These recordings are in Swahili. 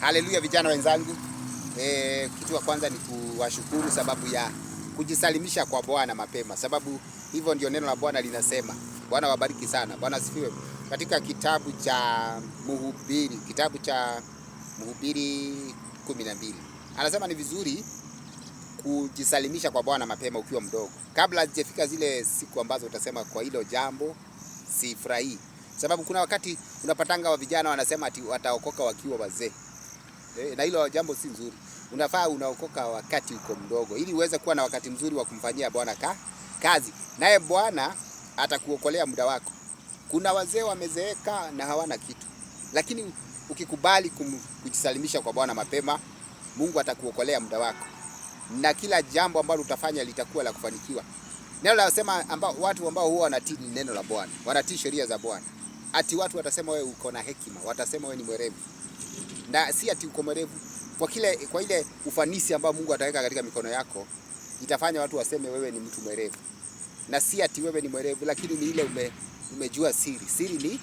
Haleluya vijana wenzangu. Kitu wa kwanza ni kuwashukuru sababu ya kujisalimisha kwa Bwana mapema. Sababu hivyo ndio neno la Bwana linasema. Bwana wabariki sana. Bwana asifiwe. Katika kitabu cha Mhubiri 12. Anasema ni vizuri kujisalimisha kwa Bwana mapema ukiwa mdogo. Kabla hazijafika zile siku ambazo utasema kwa hilo jambo sifurahi. Sababu kuna wakati unapatanga wa vijana wanasema ati wataokoka wakiwa wazee. Na hilo jambo si nzuri. Unafaa unaokoka wakati uko mdogo ili uweze kuwa na wakati mzuri wa kumfanyia Bwana kazi. Naye Bwana atakuokolea muda wako. Kuna wazee wamezeeka na hawana kitu. Lakini ukikubali kujisalimisha kwa Bwana mapema, Mungu atakuokolea muda wako. Na kila jambo ambalo utafanya litakuwa la kufanikiwa. Neno linasema watu ambao huwa wanatii neno la Bwana, wanatii sheria za Bwana. Ati watu watasema wewe uko na hekima, watasema wewe ni mwerevu. Na si ati uko mwerevu, kwa ile ufanisi ambao Mungu ataweka katika mikono yako, itafanya watu waseme wewe ni mtu mwerevu. Na si ati wewe ni mwerevu, lakini ni ile umejua siri. Siri ni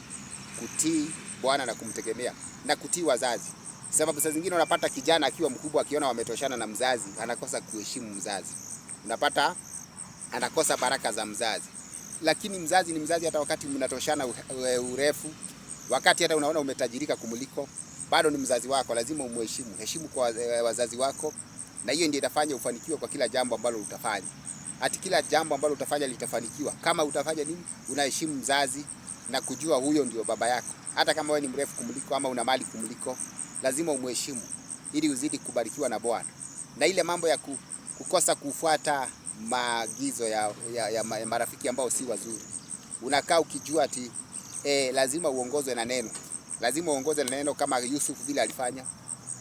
kutii Bwana na kumtegemea na kutii wazazi. Sababu saa zingine unapata kijana akiwa mkubwa akiona wametoshana na mzazi, anakosa kuheshimu mzazi. Unapata anakosa baraka za mzazi. Lakini mzazi ni mzazi hata wakati mnatoshana urefu, wakati hata unaona umetajirika kumuliko, bado ni mzazi wako, lazima umheshimu. Heshimu kwa wazazi wako, na hiyo ndio itafanya ufanikiwe kwa kila jambo ambalo utafanya. Ati kila jambo ambalo utafanya litafanikiwa kama utafanya nini? Unaheshimu mzazi na kujua huyo ndio baba yako. Hata kama wewe ni mrefu kumuliko ama una mali kumuliko, lazima umheshimu ili uzidi kubarikiwa na Bwana. Na ile mambo ya kukosa kufuata maagizo ya marafiki ambao si wazuri. Unakaa ukijua ati lazima uongozwe na neno. Lazima uongozwe na neno kama Yusuf vile alifanya.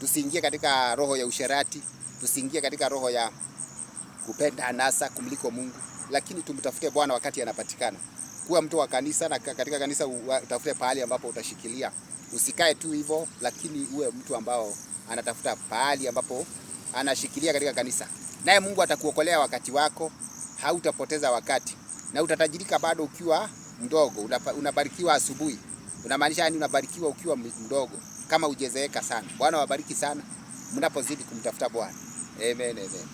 Tusiingie katika roho ya usherati, tusiingie katika roho ya kupenda anasa kumliko Mungu, lakini tumtafute Bwana wakati anapatikana. Kuwa mtu wa kanisa, na katika kanisa utafute pahali ambapo utashikilia. Usikae tu hivyo, lakini uwe mtu ambao anatafuta pahali ambapo anashikilia katika kanisa. Naye Mungu atakuokolea wakati wako, hautapoteza wakati. Na utatajirika bado ukiwa mdogo. Unabarikiwa asubuhi. Unamaanisha yani unabarikiwa ukiwa mdogo kama hujazeeka sana. Bwana wabariki sana mnapozidi kumtafuta Bwana. Amen, amen.